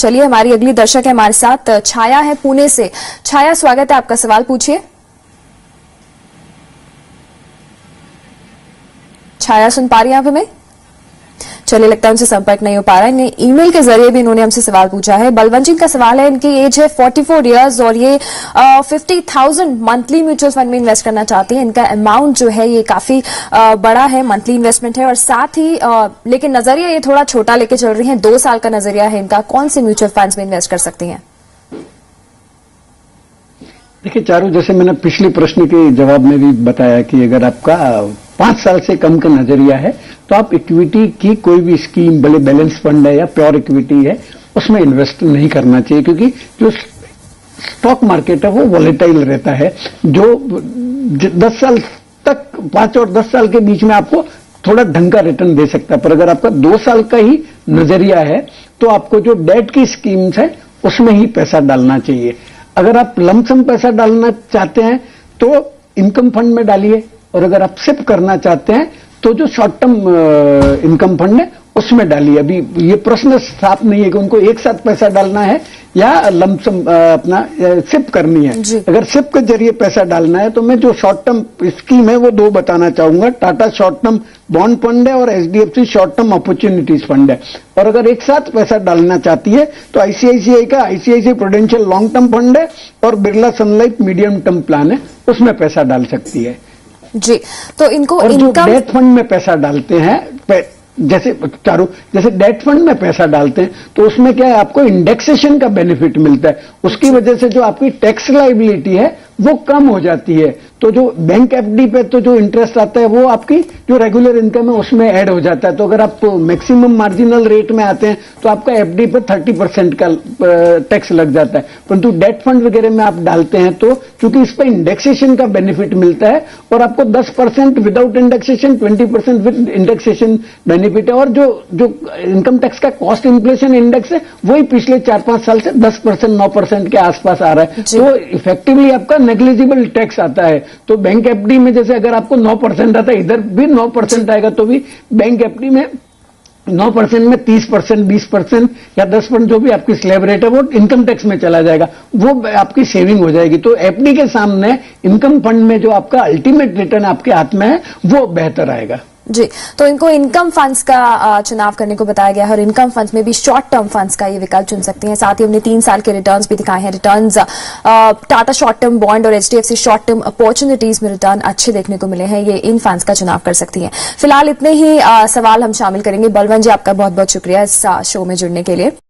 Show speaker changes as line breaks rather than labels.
चलिए, हमारी अगली दर्शक है हमारे साथ, छाया है पुणे से। छाया, स्वागत है आपका, सवाल पूछिए। छाया सुन पा रही हैं आप हमें? चलिए, लगता है उनसे संपर्क नहीं हो पा रहा है। ईमेल के जरिए भी इन्होंने हमसे सवाल पूछा है। बलवंत जी का सवाल है, इनकी एज है 44 इयर्स और ये 50,000 मंथली म्यूचुअल फंड में इन्वेस्ट करना चाहते हैं। इनका अमाउंट जो है ये काफी बड़ा है, मंथली इन्वेस्टमेंट है और साथ ही लेकिन नजरिया ये थोड़ा छोटा लेके चल रही है। 2 साल का नजरिया है इनका। कौन से म्यूचुअल फंड्स में इन्वेस्ट कर सकती हैं?
देखिए चारू, जैसे मैंने पिछले प्रश्न के जवाब में भी बताया कि अगर आपका 5 साल से कम का नजरिया है तो आप इक्विटी की कोई भी स्कीम, भले बैलेंस फंड है या प्योर इक्विटी है, उसमें इन्वेस्ट नहीं करना चाहिए, क्योंकि जो स्टॉक मार्केट है वो वॉलेटाइल रहता है। जो 10 साल तक, 5 और 10 साल के बीच में आपको थोड़ा ढंग का रिटर्न दे सकता है, पर अगर आपका 2 साल का ही नजरिया है तो आपको जो डेट की स्कीम्स है उसमें ही पैसा डालना चाहिए। अगर आप लमसम पैसा डालना चाहते हैं तो इनकम फंड में डालिए, और अगर आप सिप करना चाहते हैं तो जो शॉर्ट टर्म इनकम फंड है उसमें डालिए। अभी ये प्रश्न साफ नहीं है कि उनको एक साथ पैसा डालना है या लमसम अपना सिप करनी है। अगर सिप के जरिए पैसा डालना है तो मैं जो शॉर्ट टर्म स्कीम है वो 2 बताना चाहूंगा। Tata short term bond fund है और HDFC short term opportunities fund है। और अगर एक साथ पैसा डालना चाहती है तो आईसीआईसीआई का ICICI prudential long term fund है और Birla Sun Life medium term plan है, उसमें पैसा डाल सकती है
जी। तो इनको
और जो डेट फंड में पैसा डालते हैं, जैसे चारू, जैसे डेट फंड में पैसा डालते हैं तो उसमें क्या है, आपको इंडेक्सेशन का बेनिफिट मिलता है। उसकी वजह से जो आपकी टैक्स लायबिलिटी है वो कम हो जाती है। तो जो बैंक एफडी पे तो जो इंटरेस्ट आता है वो आपकी जो रेगुलर इनकम है उसमें ऐड हो जाता है। तो अगर आप मैक्सिमम मार्जिनल रेट में आते हैं तो आपका एफडी पे 30% का टैक्स लग जाता है। परंतु डेट फंड वगैरह में आप डालते हैं तो चूंकि इस पर इंडेक्सेशन का बेनिफिट मिलता है और आपको 10% without indexation, 20% with indexation benefit है। और जो इनकम टैक्स का कॉस्ट इन्फ्लेशन इंडेक्स है वही पिछले 4-5 साल से 10%, 9% के आसपास आ रहा है। तो इफेक्टिवली आपका नेग्लिजिबल टैक्स आता है। तो बैंक एफडी में जैसे अगर आपको 9% आता है, इधर भी 9% आएगा, तो भी बैंक एफडी में 9% में 30%, 20% या 10% जो भी आपकी स्लैब रेट है वो इनकम टैक्स में चला जाएगा, वो आपकी सेविंग हो जाएगी। तो एफडी के सामने इनकम फंड में जो आपका अल्टीमेट रिटर्न आपके हाथ में है वो बेहतर आएगा
जी। तो इनको इनकम फंड्स का चुनाव करने को बताया गया है और इनकम फंड्स में भी शॉर्ट टर्म फंड्स का ये विकल्प चुन सकती हैं। साथ ही हमने 3 साल के रिटर्न्स भी दिखाए हैं। Returns Tata short term bond और एचडीएफसी शॉर्ट टर्म अपॉर्चुनिटीज में रिटर्न अच्छे देखने को मिले हैं। ये इन फंड्स का चुनाव कर सकती हैं। फिलहाल इतने ही सवाल हम शामिल करेंगे। बलवंत जी, आपका बहुत बहुत शुक्रिया इस शो में जुड़ने के लिए।